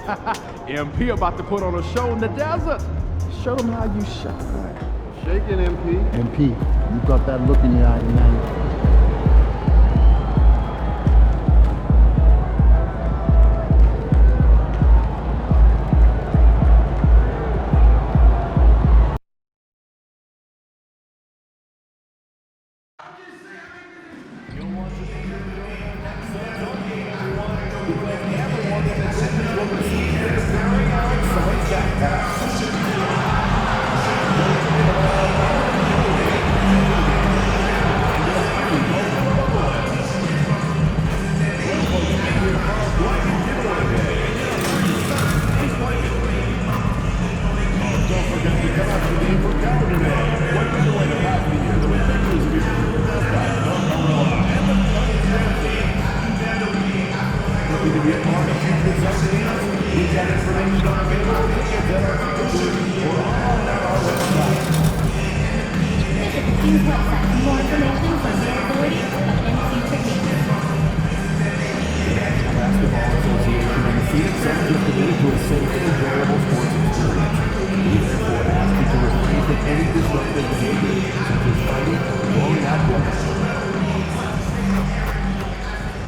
MP about to put on a show in the desert. Show them how you shine. Shaking, MP. MP, you got that look in your eye tonight.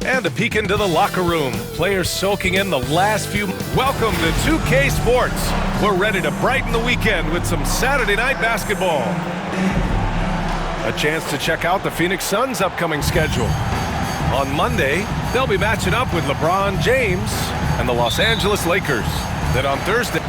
And a peek into the locker room. Players soaking in the last few. Welcome to 2K Sports. We're ready to brighten the weekend with some Saturday night basketball. A chance to check out the Phoenix Suns' upcoming schedule. On Monday, they'll be matching up with LeBron James and the Los Angeles Lakers. Then on Thursday,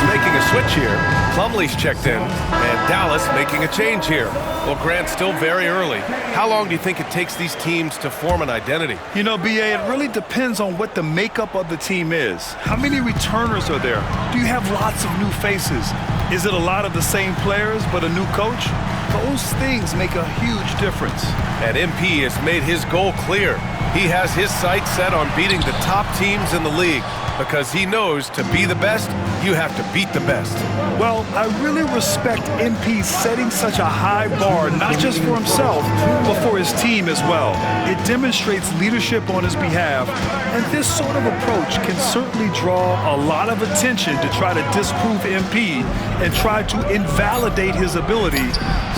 making a switch here. Plumlee's checked in, and Dallas making a change here. Well, Grant, still very early. How long do you think it takes these teams to form an identity? You know, BA, it really depends on what the makeup of the team is. How many returners are there? Do you have lots of new faces? Is it a lot of the same players but a new coach? Those things make a huge difference. And MP has made his goal clear. He has his sights set on beating the top teams in the league because he knows to be the best, you have to beat the best. Well, I really respect MP setting such a high bar, not just for himself, but for his team as well. It demonstrates leadership on his behalf, and this sort of approach can certainly draw a lot of attention to try to disprove MP and try to invalidate his ability.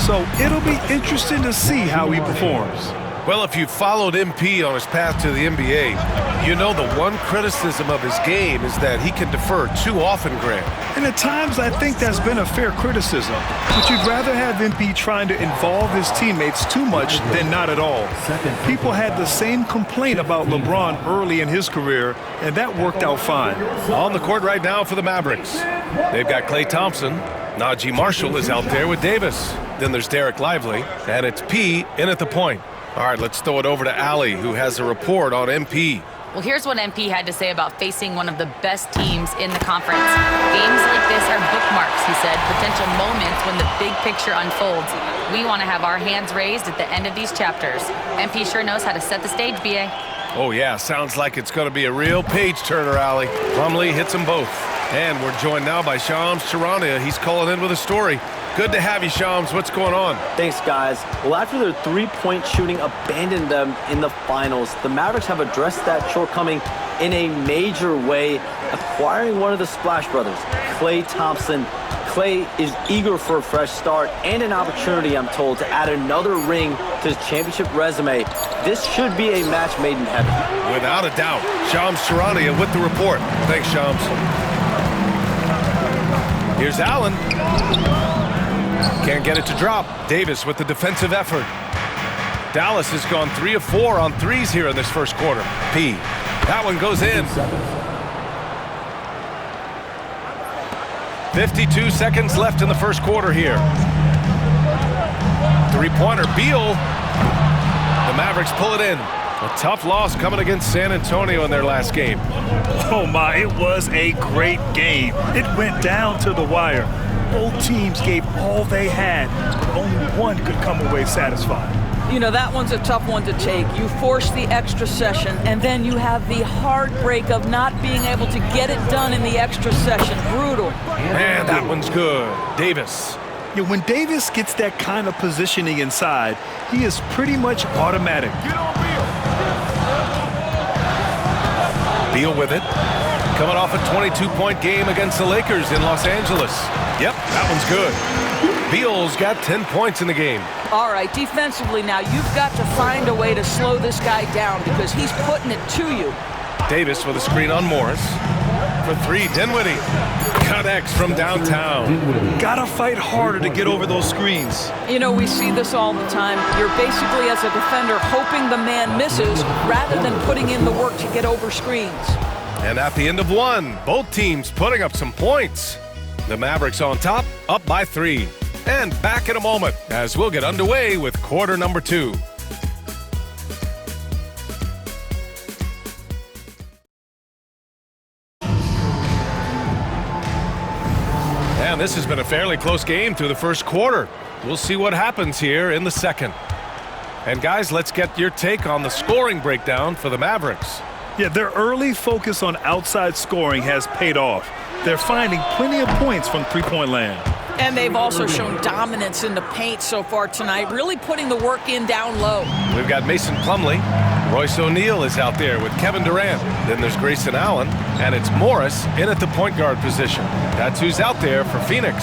So it'll be interesting to see how he performs. Well, if you've followed MP on his path to the NBA, you know the one criticism of his game is that he can defer too often, Grant. And at times, I think that's been a fair criticism. But you'd rather have MP trying to involve his teammates too much than not at all. People had the same complaint about LeBron early in his career, and that worked out fine. On the court right now for the Mavericks. They've got Klay Thompson. Najee Marshall is out there with Davis. Then there's Derek Lively, and it's P in at the point. All right, let's throw it over to Allie, who has a report on MP. Well, here's what MP had to say about facing one of the best teams in the conference. Games like this are bookmarks, he said, potential moments when the big picture unfolds. We want to have our hands raised at the end of these chapters. MP sure knows how to set the stage, BA. Oh, yeah, sounds like it's going to be a real page-turner, Allie. Plumlee hits them both. And we're joined now by Shams Charania. He's calling in with a story. Good to have you, Shams. What's going on? Thanks, guys. Well, after their three-point shooting abandoned them in the finals, the Mavericks have addressed that shortcoming in a major way, acquiring one of the Splash Brothers, Klay Thompson. Klay is eager for a fresh start and an opportunity, I'm told, to add another ring to his championship resume. This should be a match made in heaven. Without a doubt. Shams Charania with the report. Thanks, Shams. Here's Allen. Can't get it to drop. Davis with the defensive effort. Dallas has gone 3 of 4 on threes here in this first quarter. P. That one goes in. 52 seconds left in the first quarter here. Three-pointer, Beal. The Mavericks pull it in. A tough loss coming against San Antonio in their last game. Oh my, it was a great game. It went down to the wire. Both teams gave all they had, but only one could come away satisfied. You know, that one's a tough one to take. You force the extra session, and then you have the heartbreak of not being able to get it done in the extra session. Brutal. And that one's good. Davis. Yeah, when Davis gets that kind of positioning inside, he is pretty much automatic. Beal with it. Coming off a 22-point game against the Lakers in Los Angeles. Yep, that one's good. Beal's got 10 points in the game. All right, defensively now, you've got to find a way to slow this guy down because he's putting it to you. Davis with a screen on Morris. For three, Dinwiddie connects from downtown. Gotta fight harder to get over those screens. You know, we see this all the time. You're basically, as a defender, hoping the man misses rather than putting in the work to get over screens. And at the end of one, both teams putting up some points. The Mavericks on top, up by 3. And back in a moment as we'll get underway with quarter number 2. And this has been a fairly close game through the first quarter. We'll see what happens here in the second. And guys, let's get your take on the scoring breakdown for the Mavericks. Yeah, their early focus on outside scoring has paid off. They're finding plenty of points from three-point land. And they've also shown dominance in the paint so far tonight, really putting the work in down low. We've got Mason Plumlee. Royce O'Neal is out there with Kevin Durant. Then there's Grayson Allen, and it's Morris in at the point guard position. That's who's out there for Phoenix.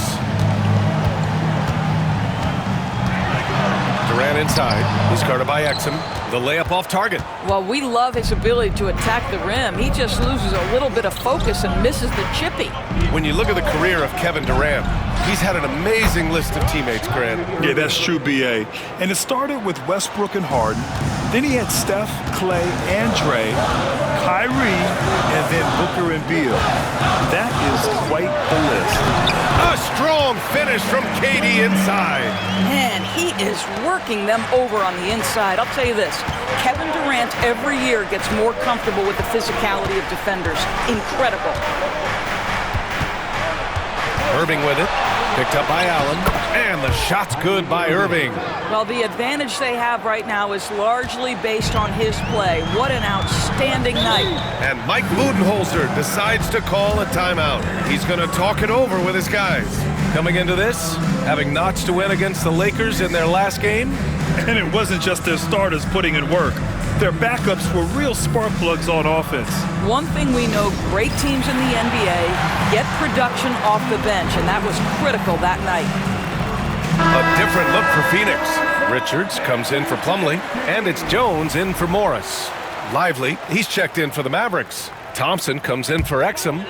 Durant inside. He's guarded by Exum. The layup off target. Well, we love his ability to attack the rim. He just loses a little bit of focus and misses the chippy. When you look at the career of Kevin Durant, he's had an amazing list of teammates, Grant. Yeah, that's true, B.A. And it started with Westbrook and Harden. Then he had Steph, Clay, and Dre, Kyrie, and then Booker and Beal. That is quite the list. A strong finish from KD inside. Man, he is working them over on the inside. I'll tell you this, Kevin Durant every year gets more comfortable with the physicality of defenders. Incredible. Irving with it. Picked up by Allen. And the shot's good by Irving. Well, the advantage they have right now is largely based on his play. What an outstanding night. And Mike Budenholzer decides to call a timeout. He's going to talk it over with his guys. Coming into this, having notched to win against the Lakers in their last game. And it wasn't just their starters putting in work. Their backups were real spark plugs on offense. One thing we know, great teams in the NBA get production off the bench, and that was critical that night. A different look for Phoenix. Richards comes in for Plumlee, and it's Jones in for Morris. Lively, he's checked in for the Mavericks. Thompson comes in for Exum.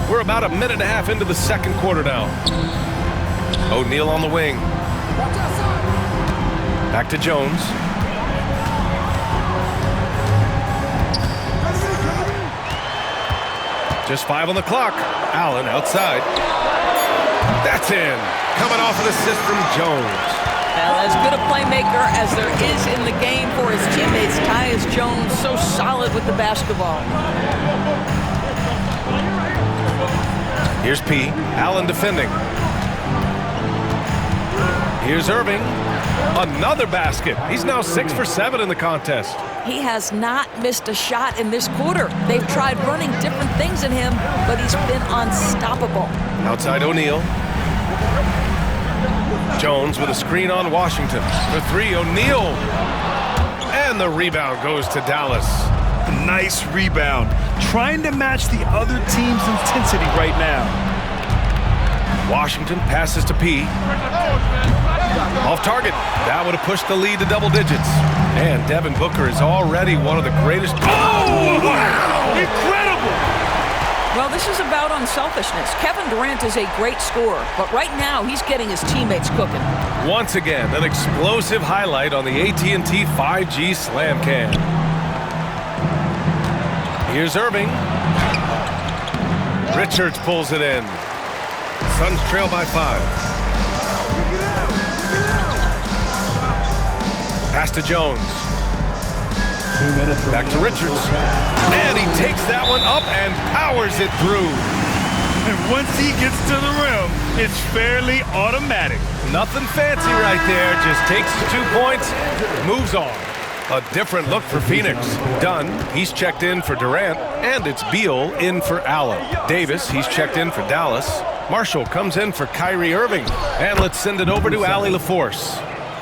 We're about a minute and a half into the second quarter now. O'Neal on the wing. Back to Jones. Just 5 on the clock. Allen outside. That's in. Coming off an assist from Jones. Well, as good a playmaker as there is in the game for his teammates, Tyus Jones so solid with the basketball. Here's P. Allen defending. Here's Irving. Another basket. He's now 6 for 7 in the contest. He has not missed a shot in this quarter. They've tried running different things in him, but he's been unstoppable. Outside O'Neal. Jones with a screen on Washington. For 3, O'Neal. And the rebound goes to Dallas. Nice rebound. Trying to match the other team's intensity right now. Washington passes to P. Off target. That would have pushed the lead to double digits. And Devin Booker is already one of the greatest. Oh, wow! Incredible! Well, this is about unselfishness. Kevin Durant is a great scorer, but right now he's getting his teammates cooking. Once again, an explosive highlight on the AT&T 5G Slam Cam. Here's Irving. Richards pulls it in. Suns trail by 5. Pass to Jones. 2 minutes. Back to Richards. And he takes that one up and powers it through. And once he gets to the rim, it's fairly automatic. Nothing fancy right there. Just takes his 2 points, moves on. A different look for Phoenix. Dunn, he's checked in for Durant, and it's Beal in for Allen. Davis, he's checked in for Dallas. Marshall comes in for Kyrie Irving. And let's send it over to Allie LaForce.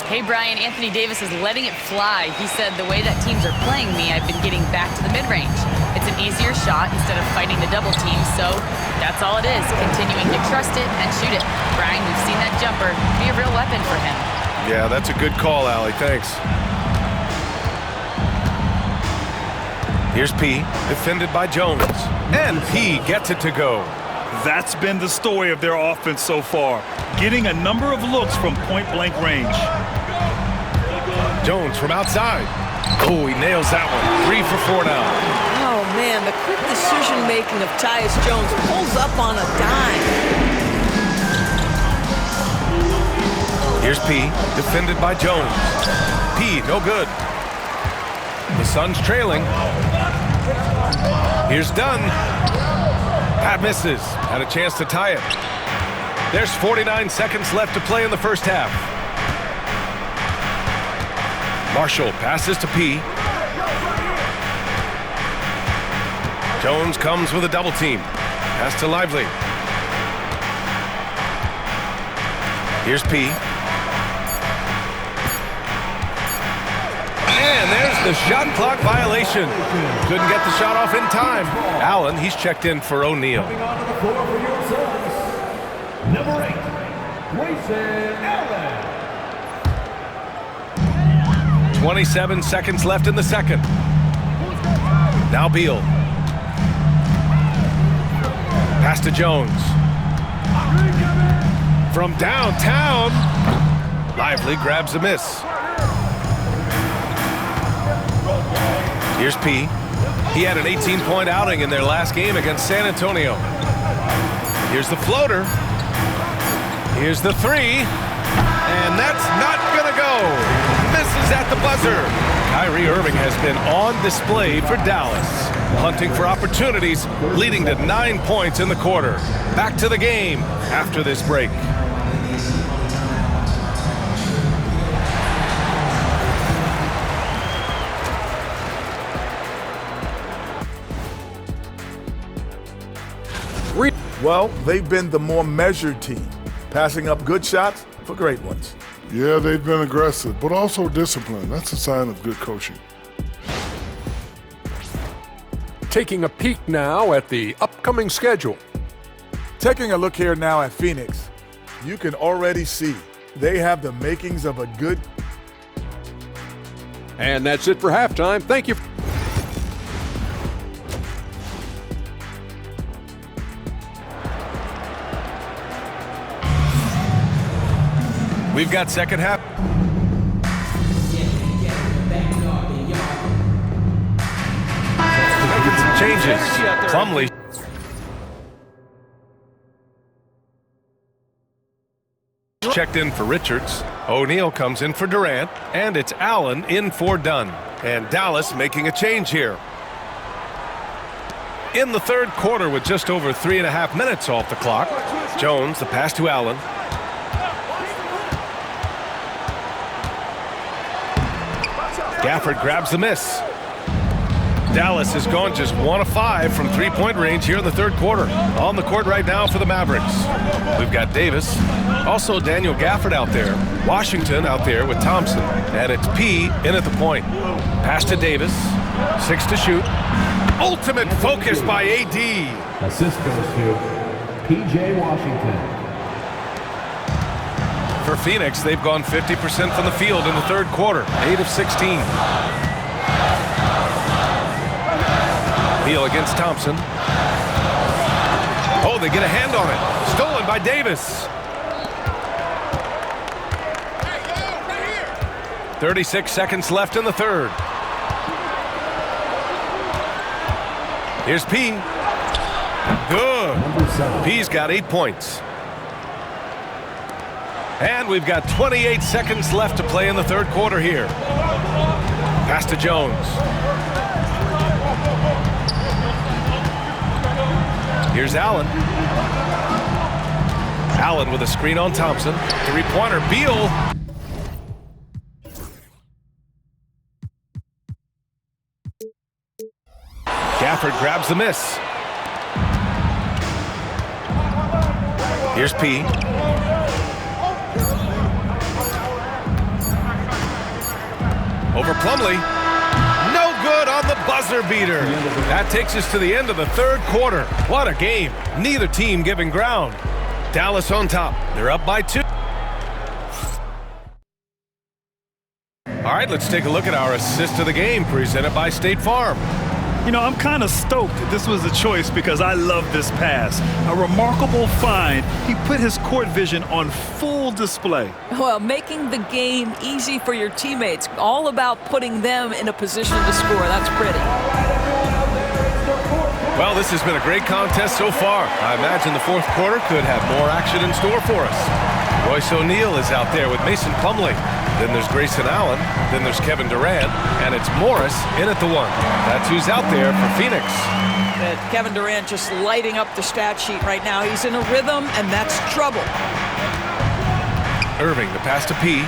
Hey, Brian, Anthony Davis is letting it fly. He said, the way that teams are playing me, I've been getting back to the mid-range. It's an easier shot instead of fighting the double team, so that's all it is, continuing to trust it and shoot it. Brian, we've seen that jumper be a real weapon for him. Yeah, that's a good call, Allie. Thanks. Here's P, defended by Jones. And P gets it to go. That's been the story of their offense so far, getting a number of looks from point-blank range. Jones from outside. Oh, he nails that one. 3 for 4 now. Oh, man, the quick decision-making of Tyus Jones pulls up on a dime. Here's P, defended by Jones. P, no good. The Suns trailing. Here's Dunn. Pat misses. Had a chance to tie it. There's 49 seconds left to play in the first half. Marshall passes to P. Jones comes with a double team. Pass to Lively. Here's P. And there's the shot clock violation. Couldn't get the shot off in time. Allen, he's checked in for O'Neal. Number 8, Grayson Allen. 27 seconds left in the second. Now Beal. Pass to Jones. From downtown. Lively grabs a miss. Here's P. He had an 18-point outing in their last game against San Antonio. Here's the floater. Here's the three. And that's not going to go. Misses at the buzzer. Kyrie Irving has been on display for Dallas, hunting for opportunities, leading to 9 points in the quarter. Back to the game after this break. Well, they've been the more measured team, passing up good shots for great ones. Yeah, they've been aggressive, but also disciplined. That's a sign of good coaching. Taking a peek now at the upcoming schedule. Taking a look here now at Phoenix, you can already see they have the makings of a good. And that's it for halftime. Thank you. We've got second half. Making some changes. Plumlee. Checked in for Richards. O'Neal comes in for Durant. And it's Allen in for Dunn. And Dallas making a change here. In the third quarter with just over 3.5 minutes off the clock. Jones, the pass to Allen. Gafford grabs the miss. Dallas has gone just 1 of 5 from three-point range here in the third quarter. On the court right now for the Mavericks. We've got Davis. Also Daniel Gafford out there. Washington out there with Thompson. And it's P in at the point. Pass to Davis. 6 to shoot. Ultimate focus by AD. Assist goes to P.J. Washington. For Phoenix, they've gone 50% from the field in the third quarter. 8 of 16. Beal against Thompson. Oh, they get a hand on it. Stolen by Davis. 36 seconds left in the third. Here's P. Good. P's got 8 points. And we've got 28 seconds left to play in the third quarter here. Pass to Jones. Here's Allen. Allen with a screen on Thompson. Three-pointer, Beal. Crawford grabs the miss. Here's P. Over Plumlee. No good on the buzzer beater. That takes us to the end of the third quarter. What a game. Neither team giving ground. Dallas on top. They're up by 2. All right, let's take a look at our assist of the game presented by State Farm. You know, I'm kind of stoked this was a choice because I love this pass. A remarkable find. He put his court vision on full display. Well, making the game easy for your teammates. All about putting them in a position to score. That's pretty. Well, this has been a great contest so far. I imagine the fourth quarter could have more action in store for us. Royce O'Neal is out there with Mason Plumlee. Then there's Grayson Allen. Then there's Kevin Durant. And it's Morris in at the 1. That's who's out there for Phoenix. Kevin Durant just lighting up the stat sheet right now. He's in a rhythm, and that's trouble. Irving, the pass to P.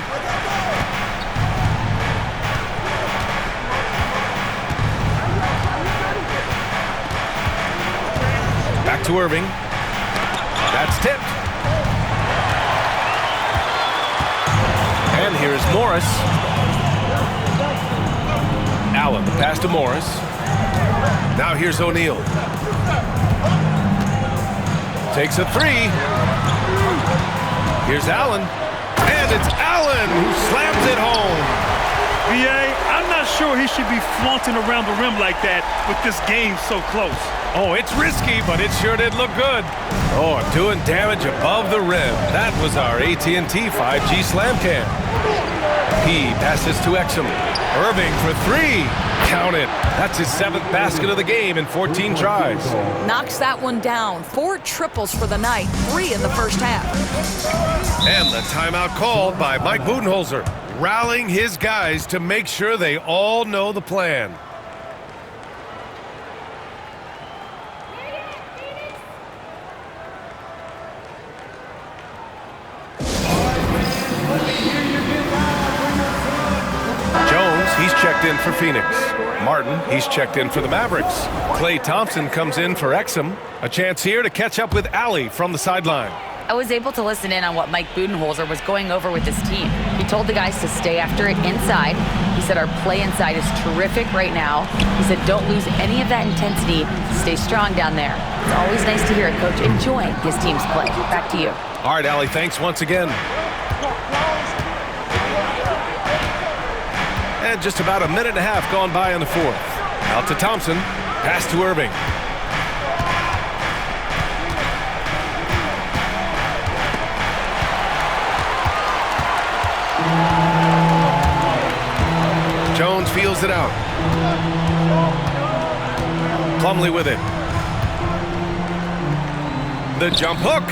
Back to Irving. That's tipped. And here's Morris. Allen, the pass to Morris. Now here's O'Neal. Takes a 3. Here's Allen. And it's Allen who slams it home. B.A., I'm not sure he should be flaunting around the rim like that with this game so close. Oh, it's risky, but it sure did look good. Oh, doing damage above the rim. That was our AT&T 5G slam cam. P passes to Exum. Irving for 3. Count it. That's his 7th basket of the game in 14 tries. Knocks that one down. 4 triples for the night. 3 in the first half. And the timeout called by Mike Budenholzer, rallying his guys to make sure they all know the plan. He's checked in for Phoenix. Martin, he's checked in for the Mavericks. Klay Thompson comes in for Exum. A chance here to catch up with Allie from the sideline. I was able to listen in on what Mike Budenholzer was going over with his team. He told the guys to stay after it inside. He said our play inside is terrific right now. He said don't lose any of that intensity. Stay strong down there. It's always nice to hear a coach enjoying his team's play. Back to you. All right, Allie, thanks once again. And just about a minute and a half gone by in the fourth. Out to Thompson. Pass to Irving. Jones feels it out. Plumlee with it. The jump hook.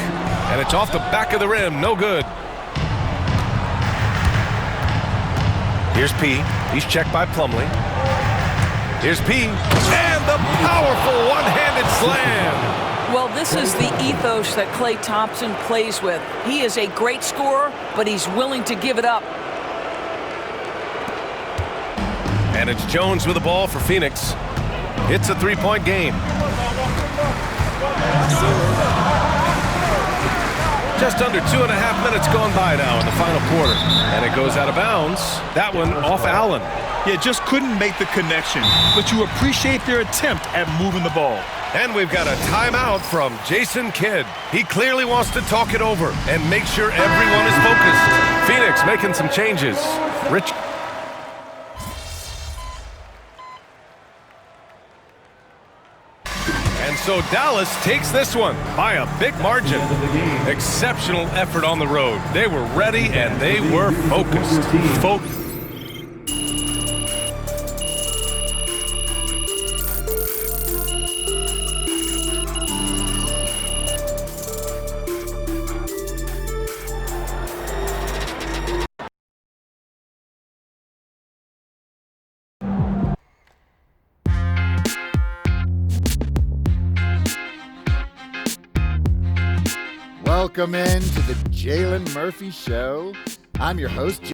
And it's off the back of the rim. No good. Here's P. He's checked by Plumlee. Here's P. And the powerful one-handed slam. Well, this is the ethos that Klay Thompson plays with. He is a great scorer, but he's willing to give it up. And it's Jones with the ball for Phoenix. It's a 3-point game. Just under 2.5 minutes gone by now in the final quarter. And it goes out of bounds. That one off Allen. Yeah, just couldn't make the connection. But you appreciate their attempt at moving the ball. And we've got a timeout from Jason Kidd. He clearly wants to talk it over and make sure everyone is focused. Phoenix making some changes. Rich. And so Dallas takes this one by a big margin. Exceptional effort on the road. They were ready and they were focused. Welcome in to the Jalen Murphy Show. I'm your host.